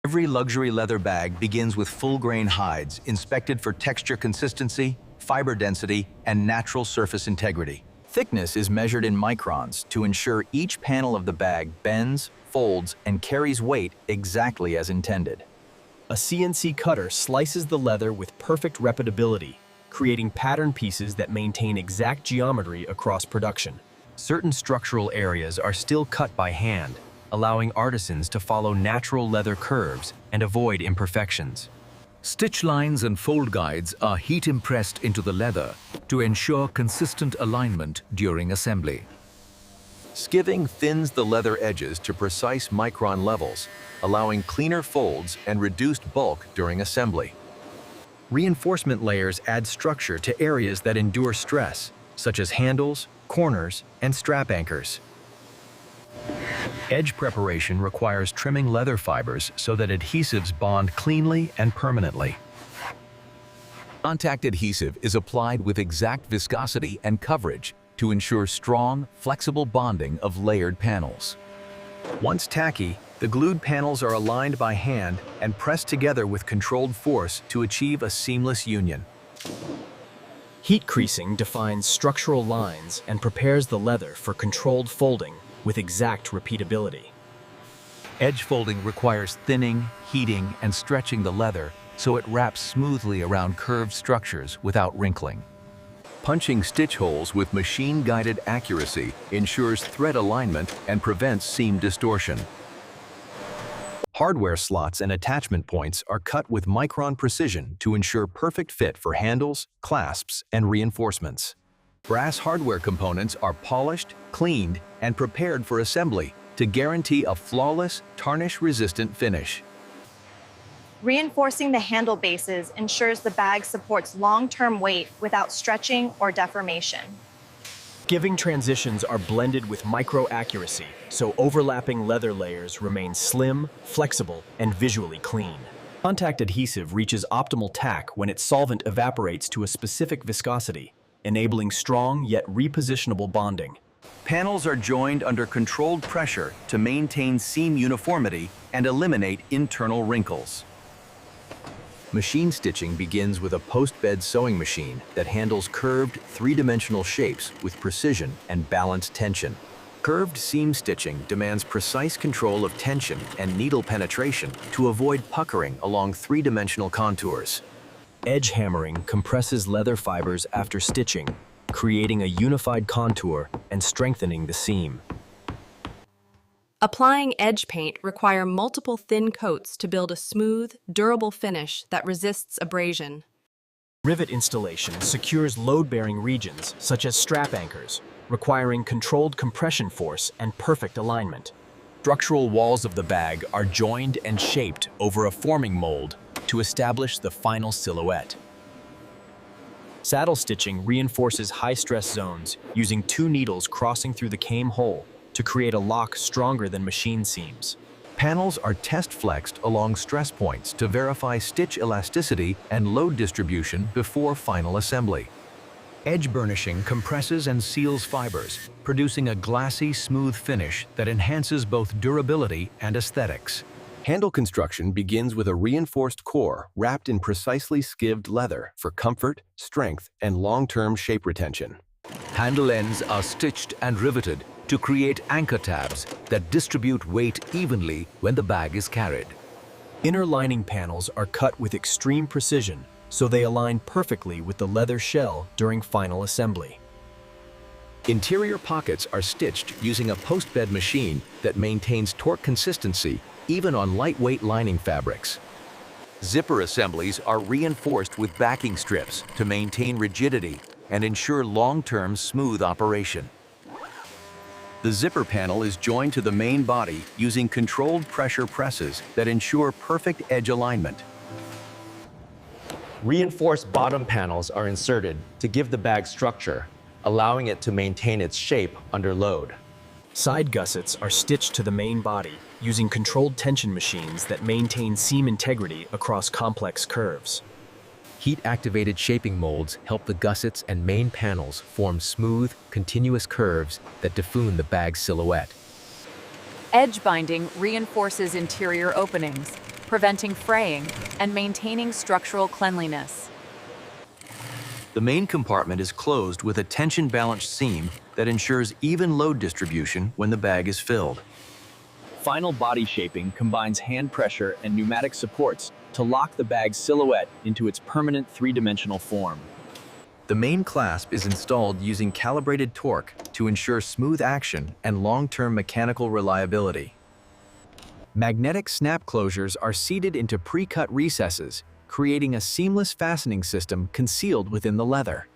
Every luxury leather bag begins with full-grain hides inspected for texture consistency, fiber density, and natural surface integrity. Thickness is measured in microns to ensure each panel of the bag bends, folds, and carries weight exactly as intended. A CNC cutter slices the leather with perfect repeatability, creating pattern pieces that maintain exact geometry across production. Certain structural areas are still cut by hand, allowing artisans to follow natural leather curves and avoid imperfections. Stitch lines and fold guides are heat impressed into the leather to ensure consistent alignment during assembly. Skiving thins the leather edges to precise micron levels, allowing cleaner folds and reduced bulk during assembly. Reinforcement layers add structure to areas that endure stress, such as handles, corners, and strap anchors. Edge preparation requires trimming leather fibers so that adhesives bond cleanly and permanently. Contact adhesive is applied with exact viscosity and coverage to ensure strong, flexible bonding of layered panels. Once tacky, the glued panels are aligned by hand and pressed together with controlled force to achieve a seamless union. Heat creasing defines structural lines and prepares the leather for controlled folding with exact repeatability. Edge folding requires thinning, heating, and stretching the leather so it wraps smoothly around curved structures without wrinkling. Punching stitch holes with machine-guided accuracy ensures thread alignment and prevents seam distortion. Hardware slots and attachment points are cut with micron precision to ensure perfect fit for handles, clasps, and reinforcements. Brass hardware components are polished, cleaned, and prepared for assembly to guarantee a flawless, tarnish-resistant finish. Reinforcing the handle bases ensures the bag supports long-term weight without stretching or deformation. Skiving transitions are blended with micro-accuracy, so overlapping leather layers remain slim, flexible, and visually clean. Contact adhesive reaches optimal tack when its solvent evaporates to a specific viscosity, enabling strong yet repositionable bonding. Panels are joined under controlled pressure to maintain seam uniformity and eliminate internal wrinkles. Machine stitching begins with a post-bed sewing machine that handles curved, three-dimensional shapes with precision and balanced tension. Curved seam stitching demands precise control of tension and needle penetration to avoid puckering along three-dimensional contours. Edge hammering compresses leather fibers after stitching, creating a unified contour and strengthening the seam. Applying edge paint requires multiple thin coats to build a smooth, durable finish that resists abrasion. Rivet installation secures load-bearing regions, such as strap anchors, requiring controlled compression force and perfect alignment. Structural walls of the bag are joined and shaped over a forming mold to establish the final silhouette. Saddle stitching reinforces high-stress zones using two needles crossing through the came hole to create a lock stronger than machine seams. Panels are test-flexed along stress points to verify stitch elasticity and load distribution before final assembly. Edge burnishing compresses and seals fibers, producing a glassy, smooth finish that enhances both durability and aesthetics. Handle construction begins with a reinforced core wrapped in precisely skived leather for comfort, strength, and long-term shape retention. Handle ends are stitched and riveted to create anchor tabs that distribute weight evenly when the bag is carried. Inner lining panels are cut with extreme precision, so they align perfectly with the leather shell during final assembly. Interior pockets are stitched using a post-bed machine that maintains torque consistency even on lightweight lining fabrics. Zipper assemblies are reinforced with backing strips to maintain rigidity and ensure long-term smooth operation. The zipper panel is joined to the main body using controlled pressure presses that ensure perfect edge alignment. Reinforced bottom panels are inserted to give the bag structure, allowing it to maintain its shape under load. Side gussets are stitched to the main body using controlled tension machines that maintain seam integrity across complex curves. Heat-activated shaping molds help the gussets and main panels form smooth, continuous curves that define the bag's silhouette. Edge binding reinforces interior openings, preventing fraying and maintaining structural cleanliness. The main compartment is closed with a tension-balanced seam that ensures even load distribution when the bag is filled. Final body shaping combines hand pressure and pneumatic supports to lock the bag's silhouette into its permanent three-dimensional form. The main clasp is installed using calibrated torque to ensure smooth action and long-term mechanical reliability. Magnetic snap closures are seated into pre-cut recesses, creating a seamless fastening system concealed within the leather.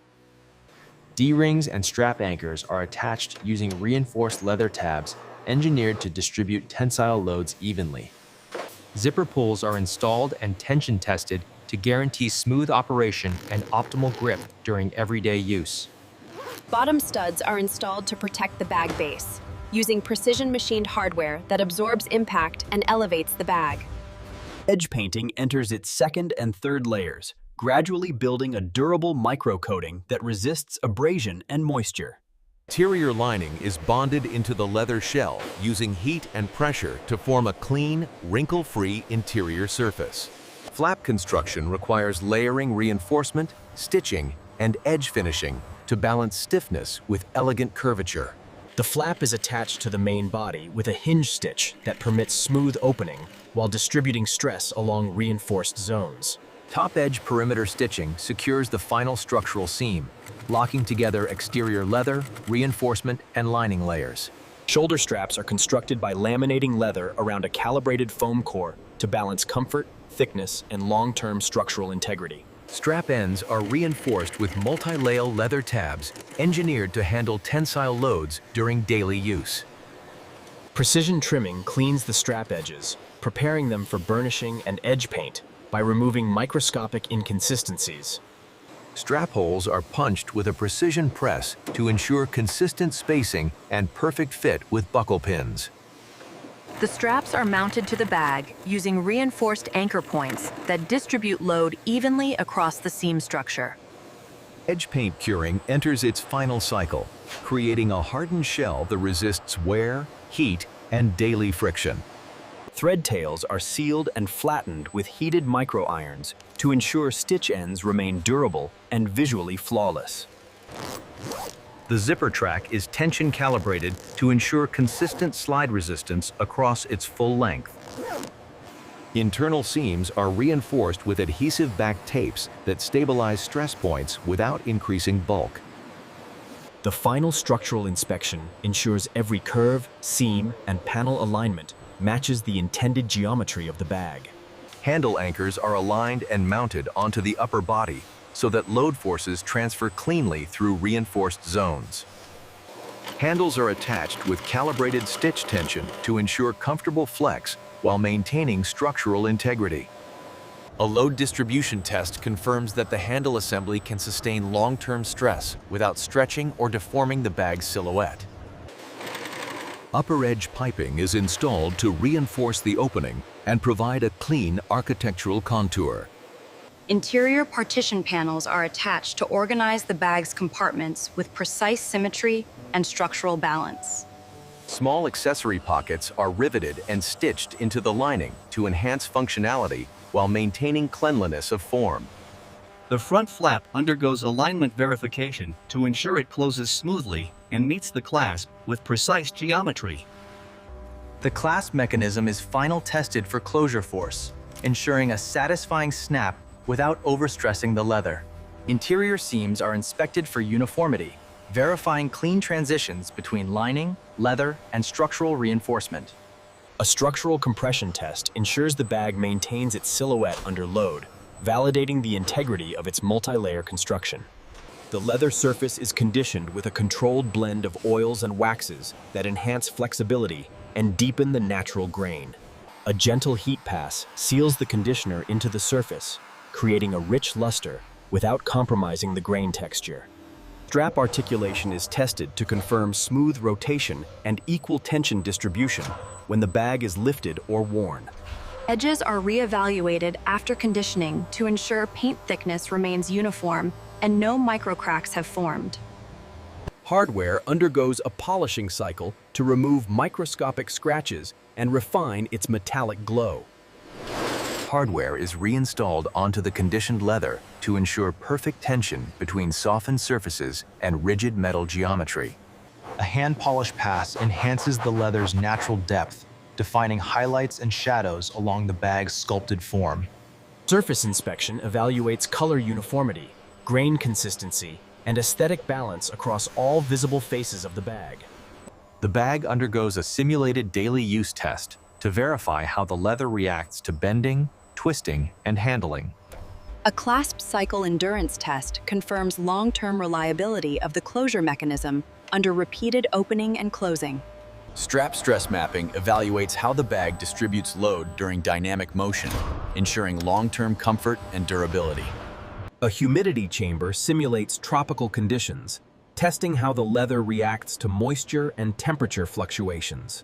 D-rings and strap anchors are attached using reinforced leather tabs engineered to distribute tensile loads evenly. Zipper pulls are installed and tension tested to guarantee smooth operation and optimal grip during everyday use. Bottom studs are installed to protect the bag base, using precision-machined hardware that absorbs impact and elevates the bag. Edge painting enters its second and third layers, gradually building a durable microcoating that resists abrasion and moisture. Interior lining is bonded into the leather shell using heat and pressure to form a clean, wrinkle-free interior surface. Flap construction requires layering reinforcement, stitching, and edge finishing to balance stiffness with elegant curvature. The flap is attached to the main body with a hinge stitch that permits smooth opening while distributing stress along reinforced zones. Top edge perimeter stitching secures the final structural seam, locking together exterior leather, reinforcement, and lining layers. Shoulder straps are constructed by laminating leather around a calibrated foam core to balance comfort, thickness, and long-term structural integrity. Strap ends are reinforced with multi-layer leather tabs engineered to handle tensile loads during daily use. Precision trimming cleans the strap edges, preparing them for burnishing and edge paint by removing microscopic inconsistencies. Strap holes are punched with a precision press to ensure consistent spacing and perfect fit with buckle pins. The straps are mounted to the bag using reinforced anchor points that distribute load evenly across the seam structure. Edge paint curing enters its final cycle, creating a hardened shell that resists wear, heat, and daily friction. Thread tails are sealed and flattened with heated microirons to ensure stitch ends remain durable and visually flawless. The zipper track is tension calibrated to ensure consistent slide resistance across its full length. Internal seams are reinforced with adhesive back tapes that stabilize stress points without increasing bulk. The final structural inspection ensures every curve, seam, and panel alignment matches the intended geometry of the bag. Handle anchors are aligned and mounted onto the upper body so that load forces transfer cleanly through reinforced zones. Handles are attached with calibrated stitch tension to ensure comfortable flex while maintaining structural integrity. A load distribution test confirms that the handle assembly can sustain long-term stress without stretching or deforming the bag's silhouette. Upper edge piping is installed to reinforce the opening and provide a clean architectural contour. Interior partition panels are attached to organize the bag's compartments with precise symmetry and structural balance. Small accessory pockets are riveted and stitched into the lining to enhance functionality while maintaining cleanliness of form. The front flap undergoes alignment verification to ensure it closes smoothly and meets the clasp with precise geometry. The clasp mechanism is final tested for closure force, ensuring a satisfying snap without overstressing the leather. Interior seams are inspected for uniformity, verifying clean transitions between lining, leather, and structural reinforcement. A structural compression test ensures the bag maintains its silhouette under load, validating the integrity of its multi-layer construction. The leather surface is conditioned with a controlled blend of oils and waxes that enhance flexibility and deepen the natural grain. A gentle heat pass seals the conditioner into the surface, creating a rich luster without compromising the grain texture. Strap articulation is tested to confirm smooth rotation and equal tension distribution when the bag is lifted or worn. Edges are re-evaluated after conditioning to ensure paint thickness remains uniform and no microcracks have formed. Hardware undergoes a polishing cycle to remove microscopic scratches and refine its metallic glow. hardware is reinstalled onto the conditioned leather to ensure perfect tension between softened surfaces and rigid metal geometry. A hand polish pass enhances the leather's natural depth, defining highlights and shadows along the bag's sculpted form. Surface inspection evaluates color uniformity, grain consistency, and aesthetic balance across all visible faces of the bag. The bag undergoes a simulated daily use test to verify how the leather reacts to bending, twisting, and handling. A clasp cycle endurance test confirms long-term reliability of the closure mechanism under repeated opening and closing. Strap stress mapping evaluates how the bag distributes load during dynamic motion, ensuring long-term comfort and durability. A humidity chamber simulates tropical conditions, testing how the leather reacts to moisture and temperature fluctuations.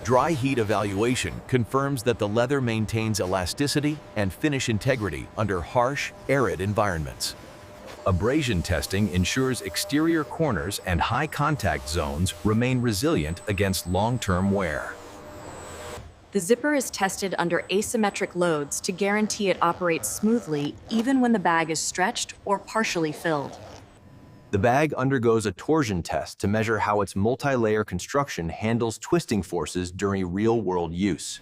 Dry heat evaluation confirms that the leather maintains elasticity and finish integrity under harsh, arid environments. Abrasion testing ensures exterior corners and high contact zones remain resilient against long-term wear. The zipper is tested under asymmetric loads to guarantee it operates smoothly even when the bag is stretched or partially filled. The bag undergoes a torsion test to measure how its multi-layer construction handles twisting forces during real-world use.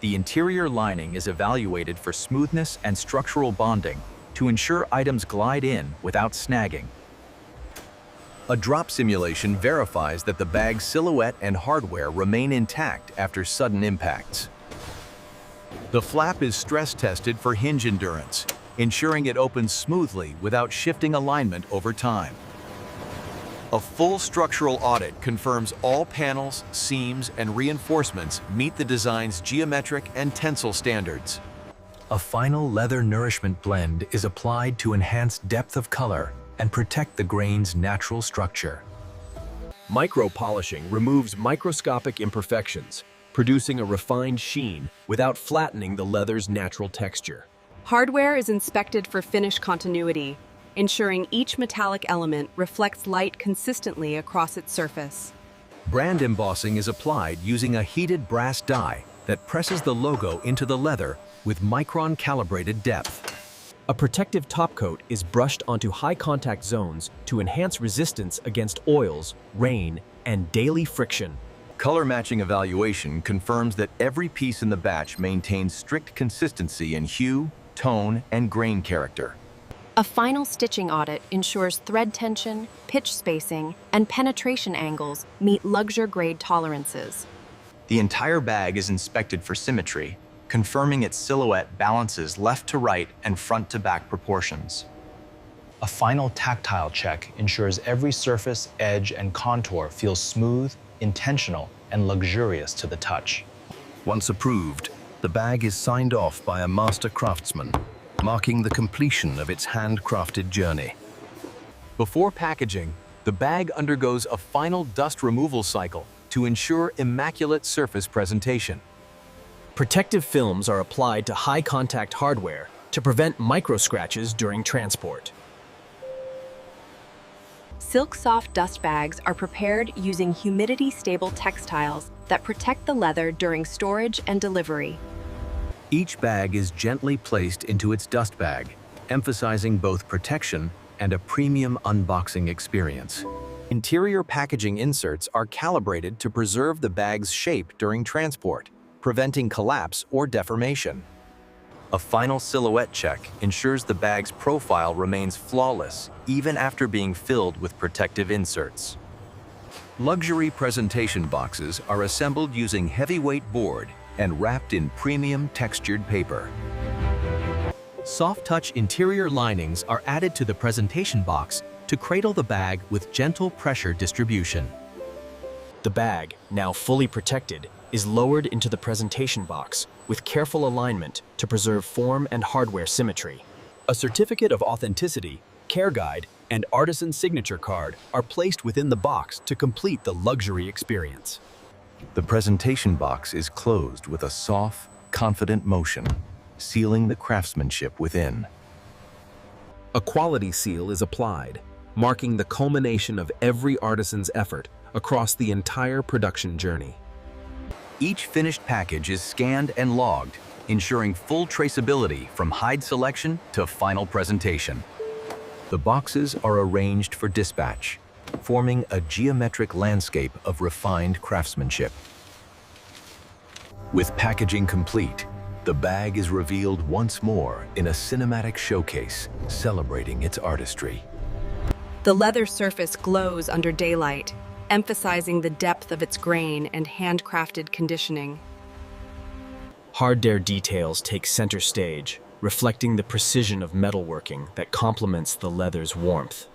The interior lining is evaluated for smoothness and structural bonding to ensure items glide in without snagging. A drop simulation verifies that the bag's silhouette and hardware remain intact after sudden impacts. The flap is stress tested for hinge endurance, ensuring it opens smoothly without shifting alignment over time. A full structural audit confirms all panels, seams, and reinforcements meet the design's geometric and tensile standards. A final leather nourishment blend is applied to enhance depth of color and protect the grain's natural structure. Micro-polishing removes microscopic imperfections, producing a refined sheen without flattening the leather's natural texture. Hardware is inspected for finish continuity, ensuring each metallic element reflects light consistently across its surface. Brand embossing is applied using a heated brass die that presses the logo into the leather with micron-calibrated depth. A protective topcoat is brushed onto high-contact zones to enhance resistance against oils, rain, and daily friction. Color matching evaluation confirms that every piece in the batch maintains strict consistency in hue, tone, and grain character. A final stitching audit ensures thread tension, pitch spacing, and penetration angles meet luxury-grade tolerances. The entire bag is inspected for symmetry, confirming its silhouette balances left to right and front to back proportions. A final tactile check ensures every surface, edge, and contour feels smooth, intentional, and luxurious to the touch. Once approved, the bag is signed off by a master craftsman, marking the completion of its handcrafted journey. Before packaging, the bag undergoes a final dust removal cycle to ensure immaculate surface presentation. Protective films are applied to high-contact hardware to prevent micro-scratches during transport. Silk-soft dust bags are prepared using humidity-stable textiles that protect the leather during storage and delivery. Each bag is gently placed into its dust bag, emphasizing both protection and a premium unboxing experience. Interior packaging inserts are calibrated to preserve the bag's shape during transport, preventing collapse or deformation. A final silhouette check ensures the bag's profile remains flawless even after being filled with protective inserts. Luxury presentation boxes are assembled using heavyweight board and wrapped in premium textured paper. Soft-touch interior linings are added to the presentation box to cradle the bag with gentle pressure distribution. The bag, now fully protected, is lowered into the presentation box with careful alignment to preserve form and hardware symmetry. A certificate of authenticity, care guide, and artisan signature card are placed within the box to complete the luxury experience. The presentation box is closed with a soft, confident motion, sealing the craftsmanship within. A quality seal is applied, marking the culmination of every artisan's effort across the entire production journey. Each finished package is scanned and logged, ensuring full traceability from hide selection to final presentation. The boxes are arranged for dispatch, forming a geometric landscape of refined craftsmanship. With packaging complete, the bag is revealed once more in a cinematic showcase celebrating its artistry. The leather surface glows under daylight, emphasizing the depth of its grain and handcrafted conditioning. Hard dare details take center stage, reflecting the precision of metalworking that complements the leather's warmth.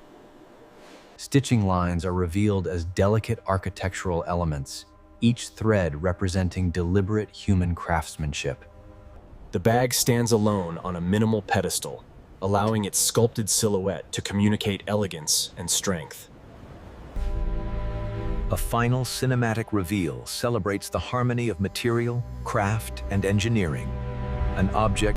Stitching lines are revealed as delicate architectural elements, each thread representing deliberate human craftsmanship. The bag stands alone on a minimal pedestal, allowing its sculpted silhouette to communicate elegance and strength. A final cinematic reveal celebrates the harmony of material, craft, and engineering, an object